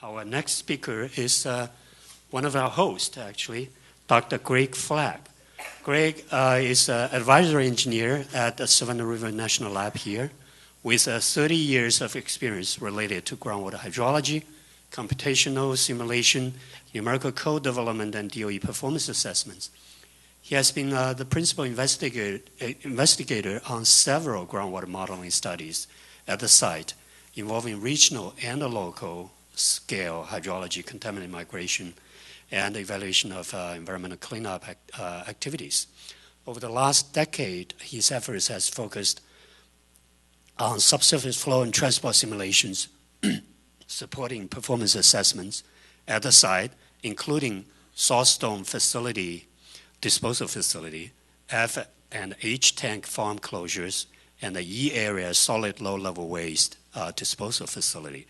Our next speaker is one of our hosts, actually, Dr. Greg Flach. Greg is an advisory engineer at the Savannah River National Lab here with 30 years of experience related to groundwater hydrology, computational simulation, numerical code development, and DOE performance assessments. He has been the principal investigator on several groundwater modeling studies at the site involving regional and local scale hydrology, contaminant migration, and evaluation of environmental cleanup activities. Over the last decade, his efforts has focused on subsurface flow and transport simulations, supporting performance assessments at the site, including saltstone facility, disposal facility, F and H tank farm closures, and the E area solid low-level waste disposal facility.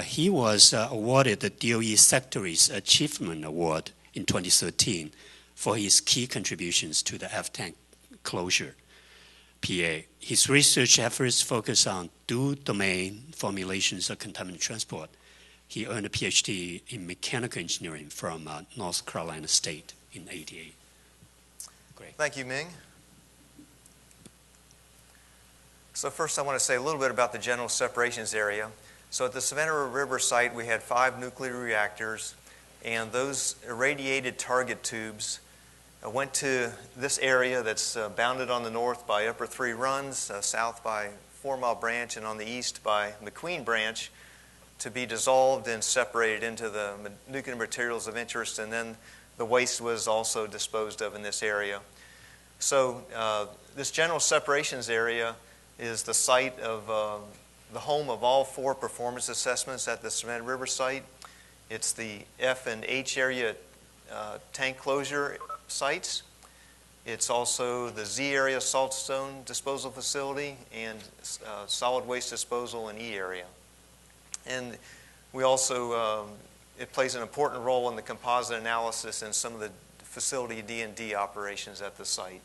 He was awarded the DOE Secretary's Achievement Award in 2013 for his key contributions to the F-tank closure, PA. His research efforts focus on dual domain formulations of contaminant transport. He earned a PhD in mechanical engineering from North Carolina State in '88. Great. Thank you, Ming. So first I want to say a little bit about the general separations area. So at the Savannah River site, we had 5 nuclear reactors, and those irradiated target tubes went to this area that's bounded on the north by Upper Three Runs, south by 4 Mile Branch, and on the east by McQueen Branch, to be dissolved and separated into the nuclear materials of interest, and then the waste was also disposed of in this area. So this general separations area is the site of the home of all 4 performance assessments at the Savannah River site. It's the F and H area tank closure sites. It's also the Z area saltstone disposal facility and solid waste disposal in E area. And we also, it plays an important role in the composite analysis and some of the facility D&D operations at the site.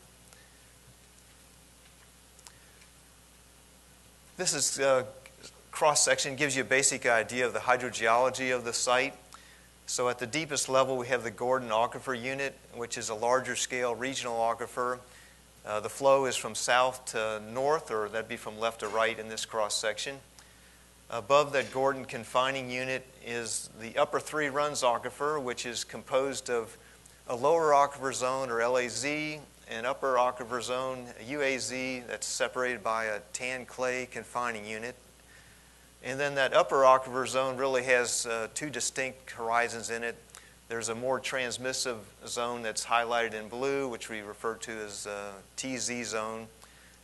This is cross-section, gives you a basic idea of the hydrogeology of the site. So at the deepest level, we have the Gordon Aquifer Unit, which is a larger scale regional aquifer. The flow is from south to north, or that'd be from left to right in this cross-section. Above that Gordon Confining Unit is the Upper Three Runs Aquifer, which is composed of a lower aquifer zone, or LAZ, an upper aquifer zone, a UAZ, that's separated by a tan clay confining unit. And then that upper aquifer zone really has 2 distinct horizons in it. There's a more transmissive zone that's highlighted in blue, which we refer to as TZ zone.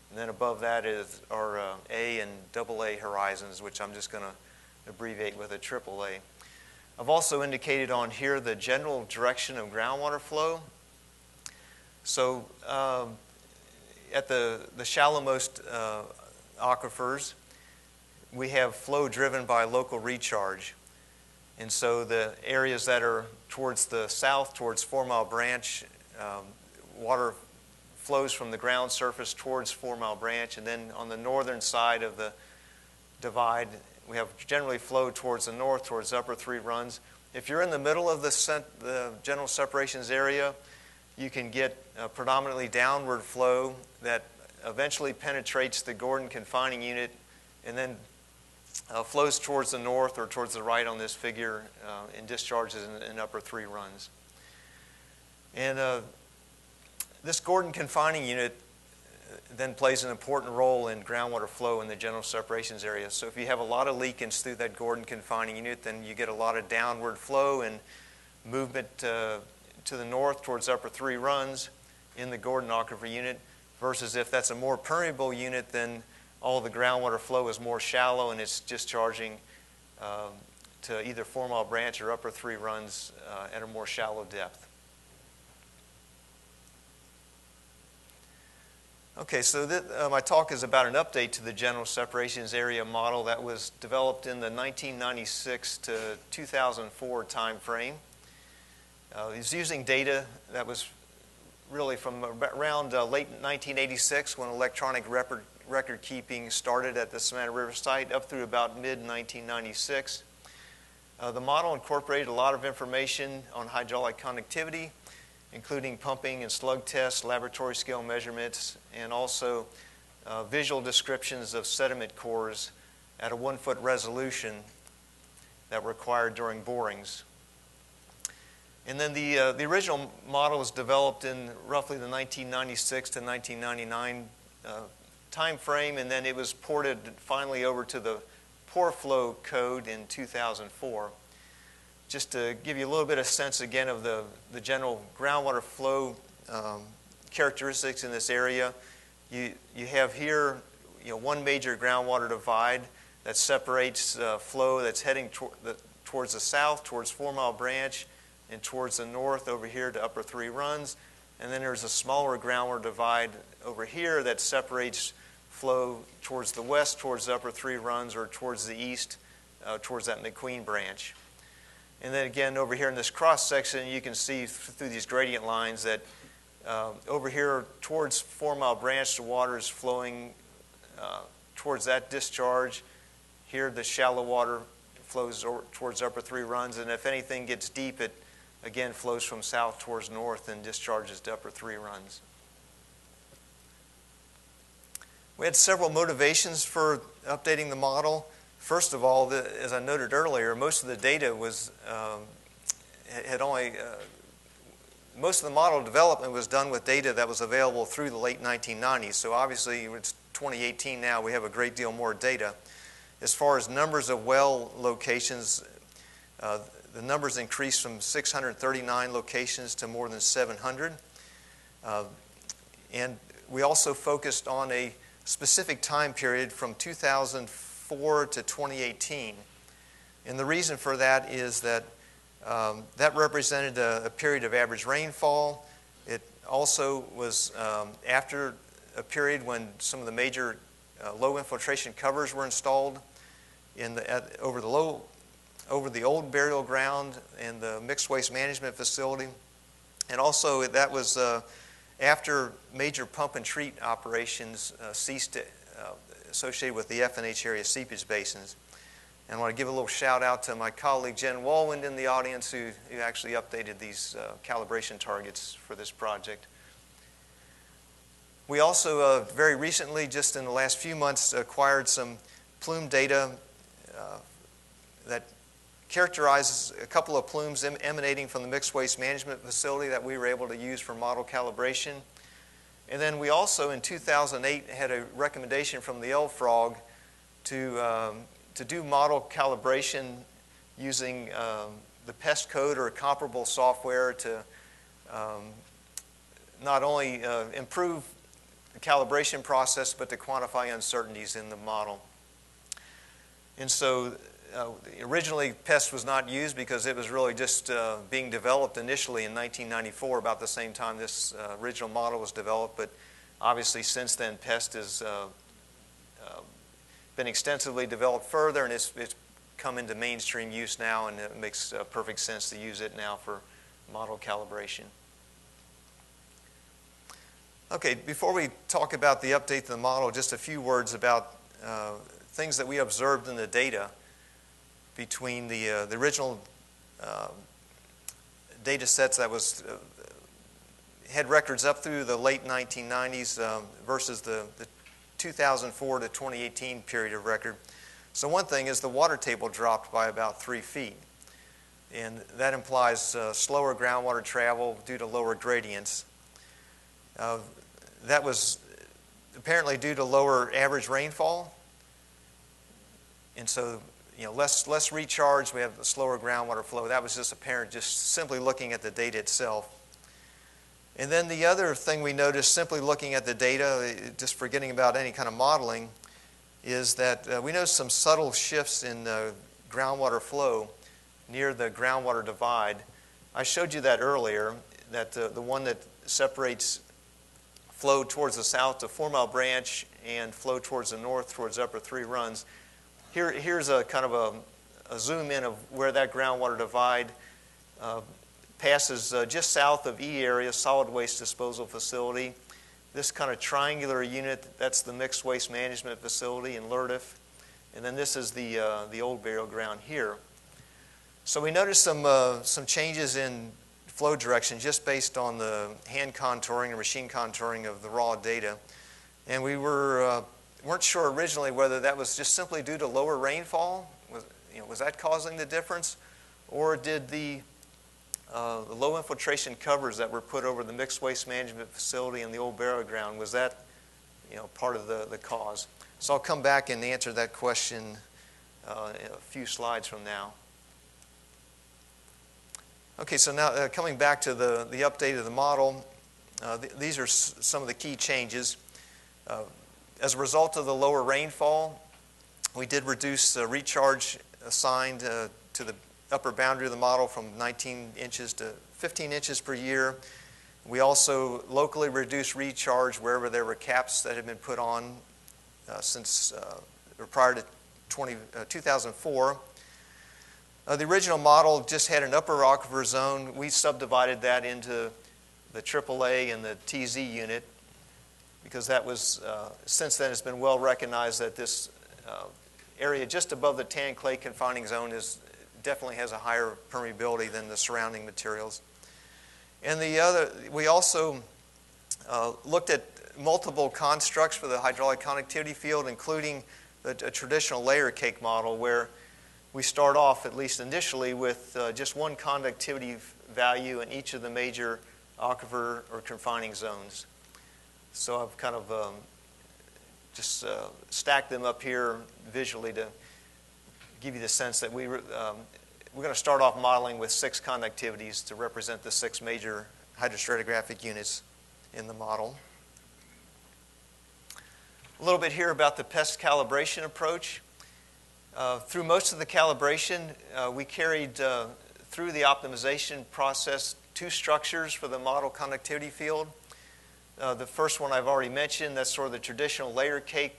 And then above that is our A and AA horizons, which I'm just going to abbreviate with a AAA. I've also indicated on here the general direction of groundwater flow. So at the shallowmost aquifers, we have flow driven by local recharge. And so the areas that are towards the south, towards 4 Mile Branch, water flows from the ground surface towards 4 Mile Branch. And then on the northern side of the divide, we have generally flow towards the north, towards Upper Three Runs. If you're in the middle of the general separations area, you can get a predominantly downward flow that eventually penetrates the Gordon Confining Unit and then flows towards the north or towards the right on this figure and discharges in Upper Three Runs. And this Gordon Confining Unit then plays an important role in groundwater flow in the general separations area. So if you have a lot of leakage through that Gordon Confining Unit, then you get a lot of downward flow and movement to the north towards Upper Three Runs in the Gordon Aquifer Unit, versus if that's a more permeable unit, then all the groundwater flow is more shallow and it's discharging to either 4 Mile Branch or Upper Three Runs at a more shallow depth. Okay, so my talk is about an update to the general separations area model that was developed in the 1996 to 2004 time frame. It's using data that was really from around late 1986, when electronic record keeping started at the Savannah River site, up through about mid-1996. The model incorporated a lot of information on hydraulic conductivity, including pumping and slug tests, laboratory scale measurements, and also visual descriptions of sediment cores at a 1-foot resolution that were required during borings. And then the original model was developed in roughly the 1996 to 1999 time frame, and then it was ported finally over to the pore flow code in 2004. Just to give you a little bit of sense again of the general groundwater flow characteristics in this area, you have here one major groundwater divide that separates flow that's heading towards the south, towards 4 Mile Branch, and towards the north over here to Upper Three Runs. And then there's a smaller groundwater divide over here that separates flow towards the west, towards the Upper Three Runs, or towards the east, towards that McQueen branch. And then again, over here in this cross section, you can see through these gradient lines that over here towards 4 Mile Branch, the water is flowing towards that discharge. Here, the shallow water flows towards Upper Three Runs, and if anything gets deep, it again flows from south towards north and discharges to Upper Three Runs. We had several motivations for updating the model. First of all, as I noted earlier, most of the data was most of the model development was done with data that was available through the late 1990s. So obviously, it's 2018 now. We have a great deal more data. As far as numbers of well locations, the numbers increased from 639 locations to more than 700. And we also focused on a specific time period from 2004 to 2018. And the reason for that is that that represented a period of average rainfall. It also was after a period when some of the major low infiltration covers were installed over the old burial ground and the mixed waste management facility. And also that was after major pump and treat operations ceased associated with the F&H area seepage basins. And I want to give a little shout out to my colleague Jen Walwind in the audience who actually updated these calibration targets for this project. We also very recently, just in the last few months, acquired some plume data that characterizes a couple of plumes emanating from the mixed waste management facility that we were able to use for model calibration. And then we also, in 2008, had a recommendation from the LFROG to do model calibration using the pest code or comparable software to not only improve the calibration process, but to quantify uncertainties in the model. And so originally pest was not used because it was really just being developed initially in 1994, about the same time this original model was developed. But obviously since then pest has been extensively developed further, and it's come into mainstream use now, and it makes perfect sense to use it now for model calibration. Okay, before we talk about the update to the model, just a few words about things that we observed in the data between the original data sets that had records up through the late 1990s versus the 2004 to 2018 period of record. So one thing is the water table dropped by about 3 feet. And that implies slower groundwater travel due to lower gradients. That was apparently due to lower average rainfall. And so, less recharge, we have the slower groundwater flow. That was just apparent just simply looking at the data itself. And then the other thing we noticed simply looking at the data, just forgetting about any kind of modeling, is that we noticed some subtle shifts in groundwater flow near the groundwater divide. I showed you that earlier, that the one that separates flow towards the south to 4 Mile Branch and flow towards the north towards Upper Three Runs. Here's a kind of a zoom in of where that groundwater divide passes just south of E area, solid waste disposal facility. This kind of triangular unit, that's the mixed waste management facility in Lerdiff. And then this is the old burial ground here. So we noticed some changes in flow direction just based on the hand contouring or machine contouring of the raw data. And we weren't sure originally whether that was just simply due to lower rainfall. Was that causing the difference? Or did the low infiltration covers that were put over the mixed waste management facility and the old burial ground, was that part of the cause? So I'll come back and answer that question in a few slides from now. Okay, so now coming back to the update of the model, these are some of the key changes. As a result of the lower rainfall, we did reduce recharge assigned to the upper boundary of the model from 19 inches to 15 inches per year. We also locally reduced recharge wherever there were caps that had been put on since prior to 2004. The original model just had an upper aquifer zone. We subdivided that into the AAA and the TZ unit because that was, since then it's been well recognized that this area just above the tan clay confining zone definitely has a higher permeability than the surrounding materials. And we also looked at multiple constructs for the hydraulic connectivity field, including a traditional layer cake model where we start off, at least initially, with just one conductivity value in each of the major aquifer or confining zones. So I've kind of just stacked them up here visually to give you the sense that we're going to start off modeling with 6 conductivities to represent the 6 major hydrostratigraphic units in the model. A little bit here about the pest calibration approach. Through most of the calibration, we carried through the optimization process 2 structures for the model conductivity field. The first one I've already mentioned, that's sort of the traditional layer cake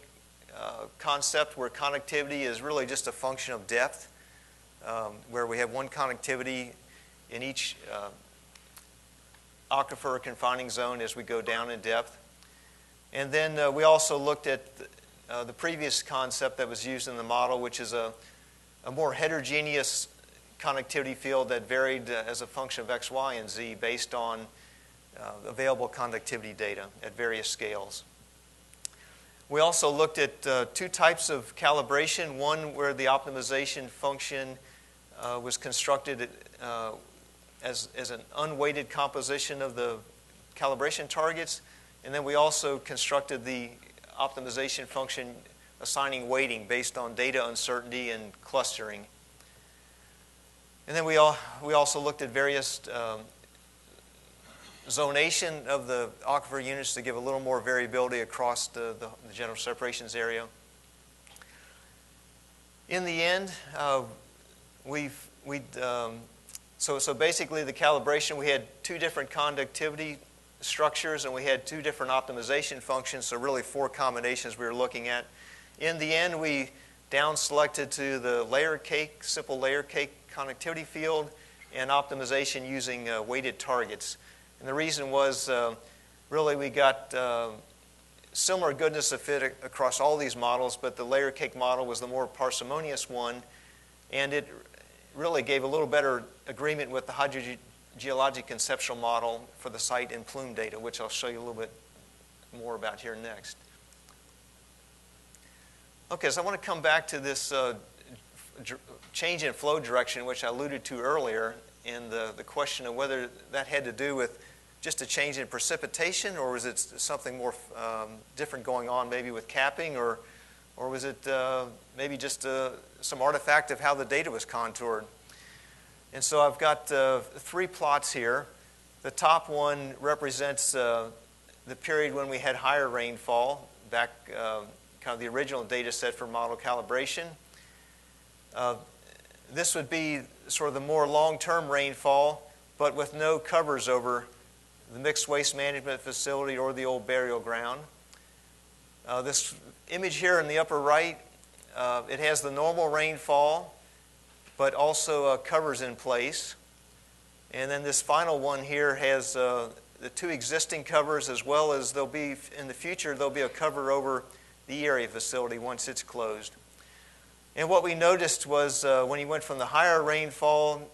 concept where conductivity is really just a function of depth, where we have one conductivity in each aquifer or confining zone as we go down in depth. And then we also looked at the previous concept that was used in the model, which is a more heterogeneous conductivity field that varied as a function of X, Y, and Z based on available conductivity data at various scales. We also looked at 2 types of calibration, one where the optimization function was constructed as an unweighted composition of the calibration targets, and then we also constructed the optimization function assigning weighting based on data uncertainty and clustering. And then we also looked at various zonation of the aquifer units to give a little more variability across the general separations area. In the end, so basically the calibration, we had 2 different conductivity structures and we had 2 different optimization functions, so really 4 combinations we were looking at. In the end, we down selected to the layer cake, simple layer cake conductivity field and optimization using weighted targets. And the reason was really we got similar goodness of fit across all these models, but the layer cake model was the more parsimonious one, and it really gave a little better agreement with the hydrogeologic conceptual model for the site and plume data, which I'll show you a little bit more about here next. Okay, so I want to come back to this change in flow direction, which I alluded to earlier, and the question of whether that had to do with just a change in precipitation, or was it something more different going on, maybe with capping, or was it maybe just some artifact of how the data was contoured? And so I've got 3 plots here. The top one represents the period when we had higher rainfall, back kind of the original data set for model calibration. This would be sort of the more long-term rainfall, but with no covers over the mixed waste management facility or the old burial ground. This image here in the upper right, it has the normal rainfall, but also covers in place. And then this final one here has the 2 existing covers, as well as there'll be, in the future, there'll be a cover over the area facility once it's closed. And what we noticed was when you went from the higher rainfall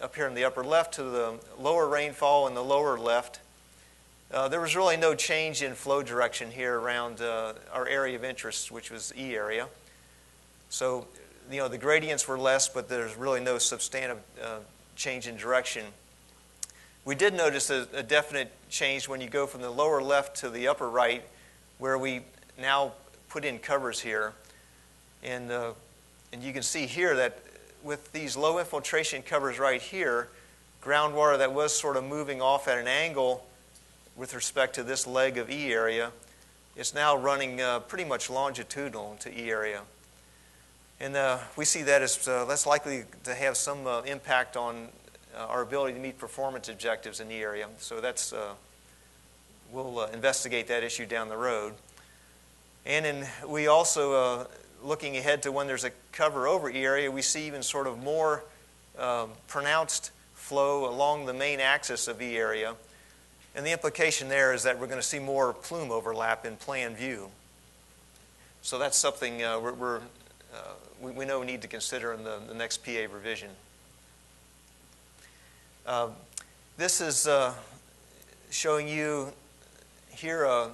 up here in the upper left to the lower rainfall in the lower left, there was really no change in flow direction here around our area of interest, which was E area. So, the gradients were less, but there's really no substantive change in direction. We did notice a definite change when you go from the lower left to the upper right, where we now put in covers here. And you can see here that with these low infiltration covers right here, groundwater that was sort of moving off at an angle with respect to this leg of E area is now running pretty much longitudinal to E area. And we see that as less likely to have some impact on our ability to meet performance objectives in the area. So we'll investigate that issue down the road. And we also, looking ahead to when there's a cover over E area, we see even sort of more pronounced flow along the main axis of E area. And the implication there is that we're going to see more plume overlap in plan view. So that's something we know we need to consider in the next PA revision. This is showing you here a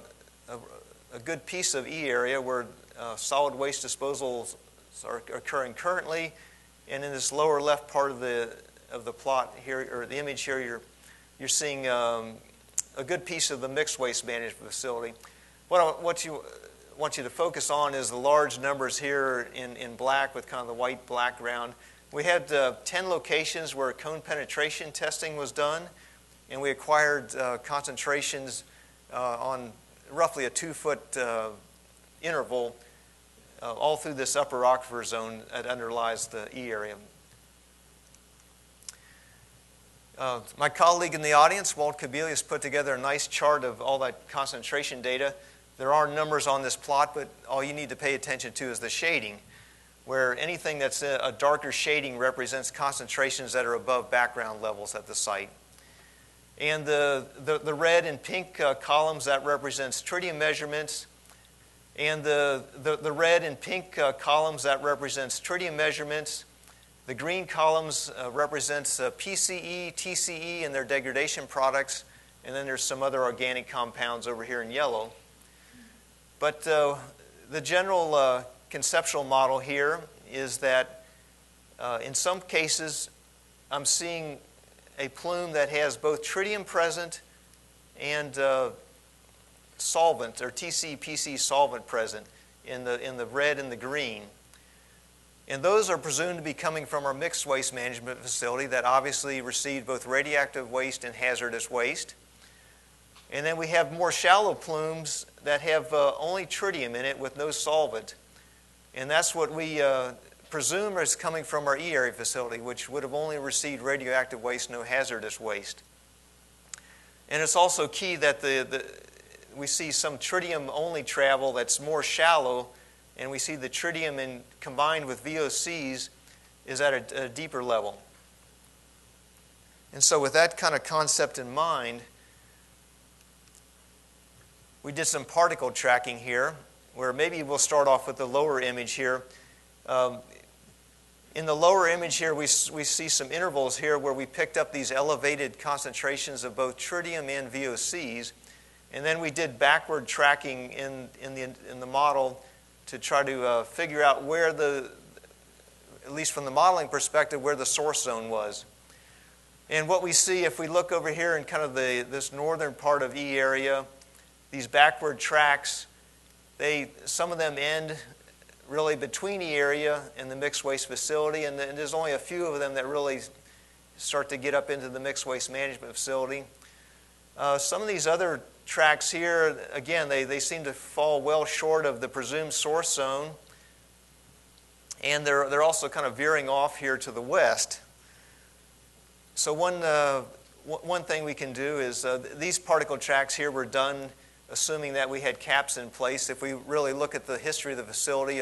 good piece of E area where solid waste disposals are occurring currently, and in this lower left part of the plot here, or the image here, you're seeing a good piece of the mixed waste management facility. What I want you to focus on is the large numbers here in black with kind of the white background. We had 10 locations where cone penetration testing was done, and we acquired concentrations on roughly a 2-foot interval all through this upper aquifer zone that underlies the E area. My colleague in the audience, Walt Kabelius, put together a nice chart of all that concentration data. There are numbers on this plot, but all you need to pay attention to is the shading, where anything that's a darker shading represents concentrations that are above background levels at the site. And the red and pink columns, that represents tritium measurements. And the red and pink columns, that represents tritium measurements. The green columns represents PCE, TCE, and their degradation products. And then there's some other organic compounds over here in yellow. But the general conceptual model here is that in some cases I'm seeing a plume that has both tritium present and solvent, or TC-PC solvent present in the red and the green. And those are presumed to be coming from our mixed waste management facility that obviously received both radioactive waste and hazardous waste. And then we have more shallow plumes that have only tritium in it with no solvent. And that's what we presume is coming from our E area facility, which would have only received radioactive waste, no hazardous waste. And it's also key that we see some tritium only travel that's more shallow, and we see the tritium combined with VOCs is at a deeper level. And so with that kind of concept in mind, we did some particle tracking here, where maybe we'll start off with the lower image here. In the lower image here, we see some intervals here where we picked up these elevated concentrations of both tritium and VOCs, and then we did backward tracking in the model to try to figure out where at least from the modeling perspective, where the source zone was. And what we see, if we look over here in kind of this northern part of E area, these backward tracks, some of them end really between E area and the mixed waste facility, and there's only a few of them that really start to get up into the mixed waste management facility. Some of these other tracks here, again, they seem to fall well short of the presumed source zone, and they're also kind of veering off here to the west. So one thing we can do is these particle tracks here were done assuming that we had caps in place. If we really look at the history of the facility,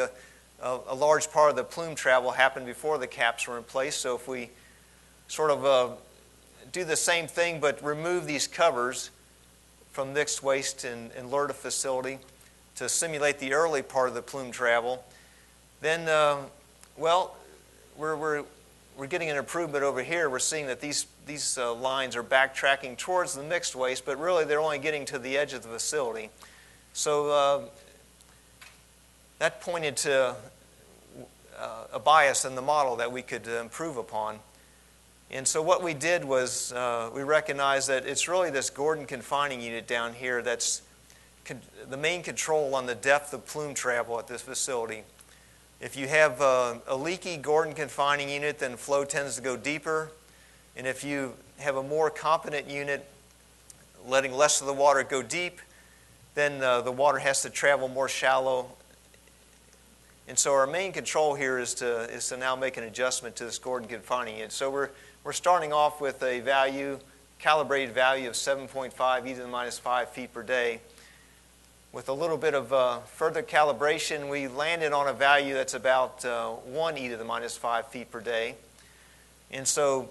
a large part of the plume travel happened before the caps were in place. So if we sort of do the same thing but remove these covers from mixed waste and LERTA facility to simulate the early part of the plume travel, then Well, we're getting an improvement over here. We're seeing that these lines are backtracking towards the mixed waste, but really they're only getting to the edge of the facility. So that pointed to a bias in the model that we could improve upon. And so what we did was we recognized that it's really this Gordon confining unit down here that's the main control on the depth of plume travel at this facility. If you have a leaky Gordon confining unit, then flow tends to go deeper. And if you have a more competent unit letting less of the water go deep, then the water has to travel more shallow. And so our main control here is to now make an adjustment to this Gordon confining unit. So we're starting off with a calibrated value of 7.5 e to the minus 5 feet per day. With a little bit of further calibration, we landed on a value that's about 1 e to the minus 5 feet per day. And so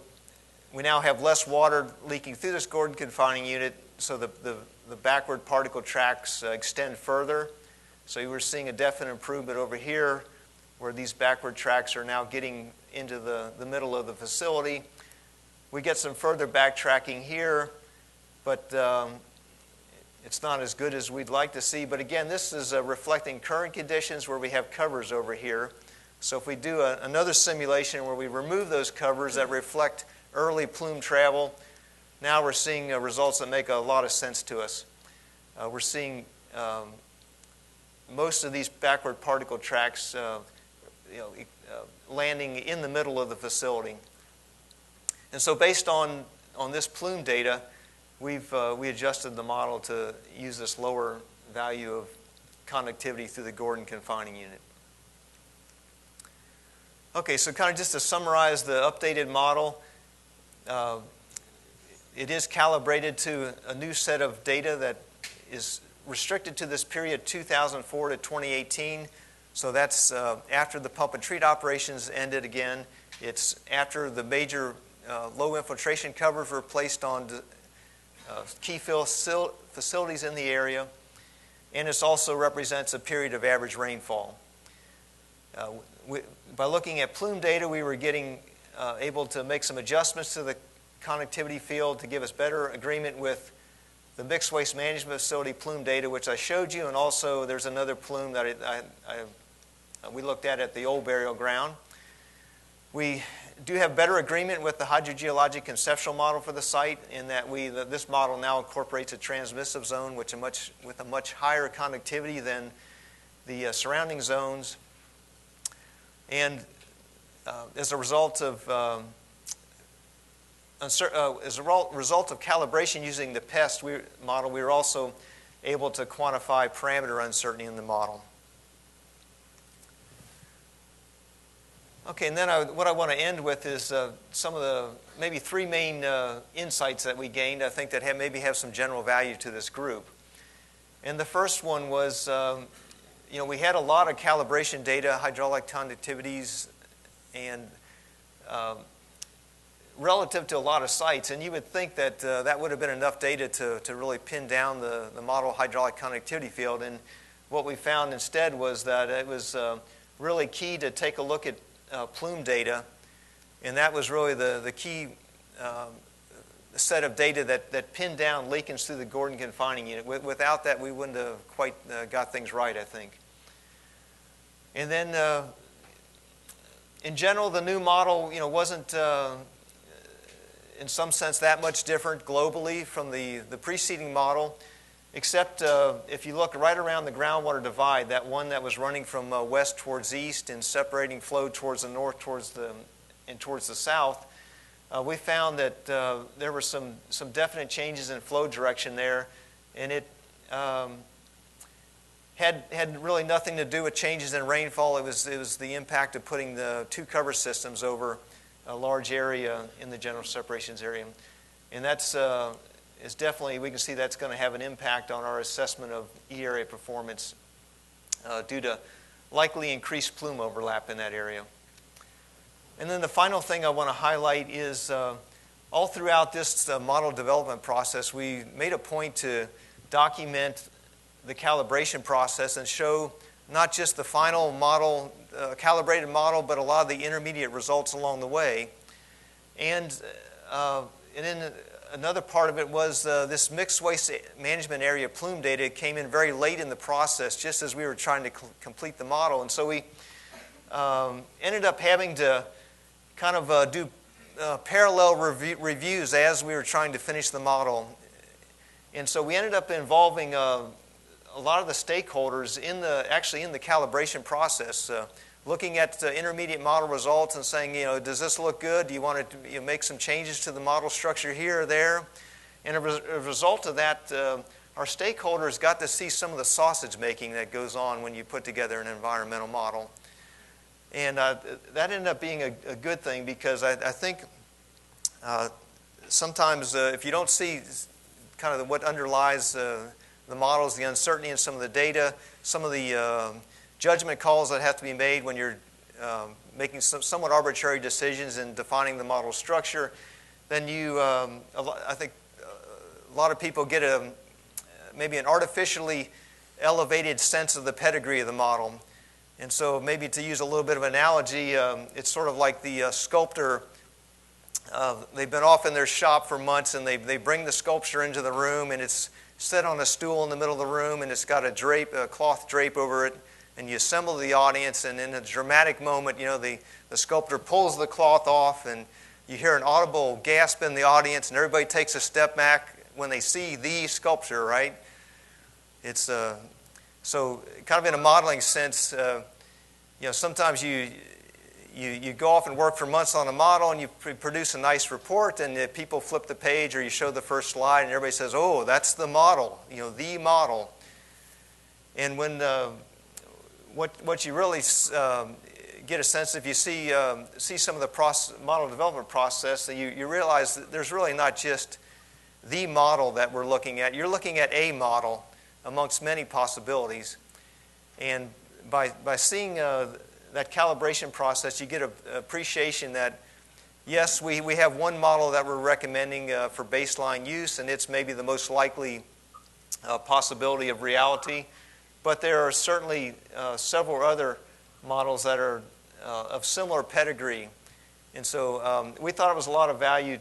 we now have less water leaking through this Gordon confining unit, so the backward particle tracks extend further. So you were seeing a definite improvement over here where these backward tracks are now getting into the middle of the facility. We get some further backtracking here, but it's not as good as we'd like to see. But again, this is reflecting current conditions where we have covers over here. So if we do another simulation where we remove those covers that reflect early plume travel, now we're seeing results that make a lot of sense to us. We're seeing most of these backward particle tracks landing in the middle of the facility. And so based on this plume data, we adjusted the model to use this lower value of conductivity through the Gordon confining unit. Okay, so kind of just to summarize the updated model, it is calibrated to a new set of data that is restricted to this period 2004 to 2018. So that's after the pump and treat operations ended again. It's after the major low infiltration covers were placed on key facilities in the area. And it also represents a period of average rainfall. By looking at plume data, we were getting able to make some adjustments to the conductivity field to give us better agreement with the mixed waste management facility plume data, which I showed you, and also there's another plume that we looked at the old burial ground. We do have better agreement with the hydrogeologic conceptual model for the site in that this model now incorporates a transmissive zone with a much higher conductivity than the surrounding zones. And as a result of calibration using the PEST model, we were also able to quantify parameter uncertainty in the model. Okay, and then what I want to end with is some of the maybe three main insights that we gained, I think, that maybe have some general value to this group. And the first one was, we had a lot of calibration data, hydraulic conductivities, and relative to a lot of sites. And you would think that that would have been enough data to really pin down the model hydraulic conductivity field. And what we found instead was that it was really key to take a look at plume data, and that was really the key set of data that pinned down leakage through the Gordon confining unit. Without that, we wouldn't have quite got things right, I think. And then, in general, the new model, wasn't in some sense that much different globally from the preceding model, except if you look right around the groundwater divide, that one that was running from west towards east and separating flow towards the north towards the south, we found that there were some definite changes in flow direction there, and it had really nothing to do with changes in rainfall. It was the impact of putting the two cover systems over a large area in the general separations area, and that's is definitely, we can see that's going to have an impact on our assessment of E-area performance due to likely increased plume overlap in that area. And then the final thing I want to highlight is all throughout this model development process, we made a point to document the calibration process and show not just the final model, calibrated model, but a lot of the intermediate results along the way. And then another part of it was this mixed waste management area plume data came in very late in the process, just as we were trying to complete the model. And so we ended up having to kind of do parallel reviews as we were trying to finish the model. And so we ended up involving a lot of the stakeholders actually in the calibration process, looking at intermediate model results and saying, does this look good? Do you want to make some changes to the model structure here or there? And as a result of that, our stakeholders got to see some of the sausage making that goes on when you put together an environmental model. And that ended up being a good thing, because I think sometimes if you don't see kind of what underlies the models, the uncertainty in some of the data, some of the judgment calls that have to be made when you're making some somewhat arbitrary decisions in defining the model structure, then I think a lot of people get maybe an artificially elevated sense of the pedigree of the model. And so maybe to use a little bit of an analogy, it's sort of like the sculptor. They've been off in their shop for months, and they bring the sculpture into the room, and it's set on a stool in the middle of the room, and it's got a cloth drape over it. And you assemble the audience, and in a dramatic moment, the sculptor pulls the cloth off, and you hear an audible gasp in the audience, and everybody takes a step back when they see the sculpture, right? It's so kind of in a modeling sense, sometimes you go off and work for months on a model, and you produce a nice report, and people flip the page, or you show the first slide, and everybody says, "Oh, that's the model," the model. And when what you really get a sense, if you see some of the model development process, that you realize that there's really not just the model that we're looking at. You're looking at a model amongst many possibilities. And by seeing that calibration process, you get an appreciation that, yes, we have one model that we're recommending for baseline use, and it's maybe the most likely possibility of reality. But there are certainly several other models that are of similar pedigree. And so we thought it was a lot of value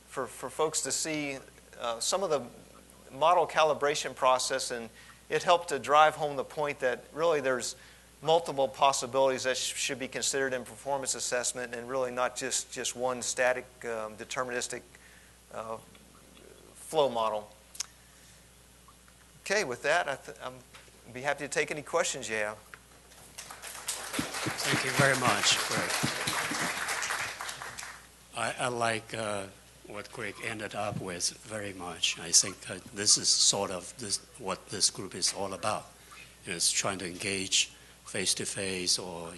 for folks to see some of the model calibration process, and it helped to drive home the point that really there's multiple possibilities that should be considered in performance assessment, and really not just one static deterministic flow model. Okay, with that, I'm be happy to take any questions you have. Thank you very much, Greg. I like what Greg ended up with very much. I think this is sort of what this group is all about. It's trying to engage face-to-face, or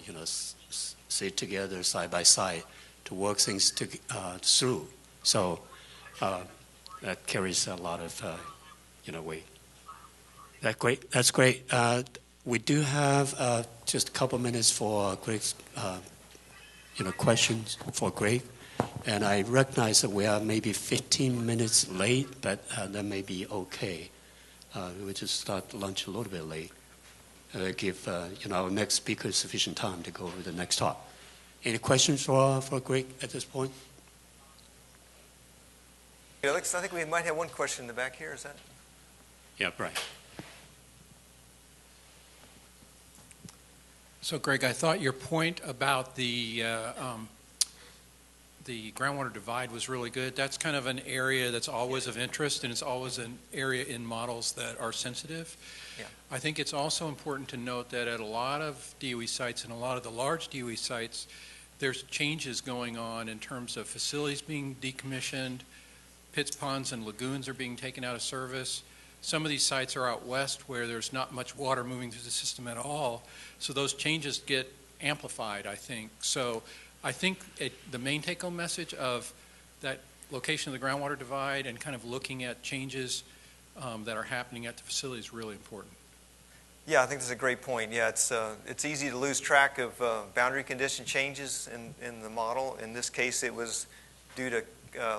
sit together side by side to work things through. So that carries a lot of weight. That's great. We do have just a couple minutes for Greg's, questions for Greg. And I recognize that we are maybe 15 minutes late, but that may be okay. We'll just start lunch a little bit late. Give our next speaker sufficient time to go over the next talk. Any questions for Greg at this point? Alex, I think we might have one question in the back here. Is that? Yeah, right. So, Greg, I thought your point about the groundwater divide was really good. That's kind of an area that's always of interest, and it's always an area in models that are sensitive. Yeah. I think it's also important to note that at a lot of DOE sites, and a lot of the large DOE sites, there's changes going on in terms of facilities being decommissioned, pits, ponds, and lagoons are being taken out of service. Some of these sites are out west where there's not much water moving through the system at all, so those changes get amplified, I think. So I think the main take-home message of that location of the groundwater divide and kind of looking at changes that are happening at the facility is really important. Yeah, I think that's a great point. Yeah, it's easy to lose track of boundary condition changes in the model. In this case, it was due to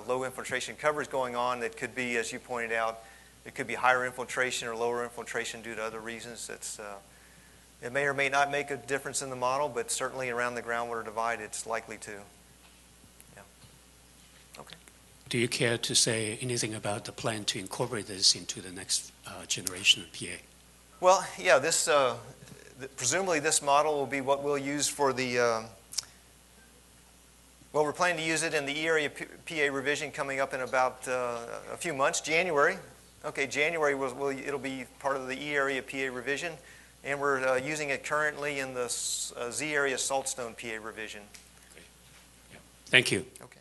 low infiltration coverage going on. That could be, as you pointed out, it could be higher infiltration or lower infiltration due to other reasons. It may or may not make a difference in the model, but certainly around the groundwater divide, it's likely to. Yeah. Okay. Do you care to say anything about the plan to incorporate this into the next generation of PA? Well, yeah, this presumably this model will be what we'll use for the. Well, we're planning to use it in the E-area PA revision coming up in about a few months, January. Okay, January it'll be part of the E-area PA revision, and we're using it currently in the Z-area saltstone PA revision. Okay. Yeah. Thank you. Okay.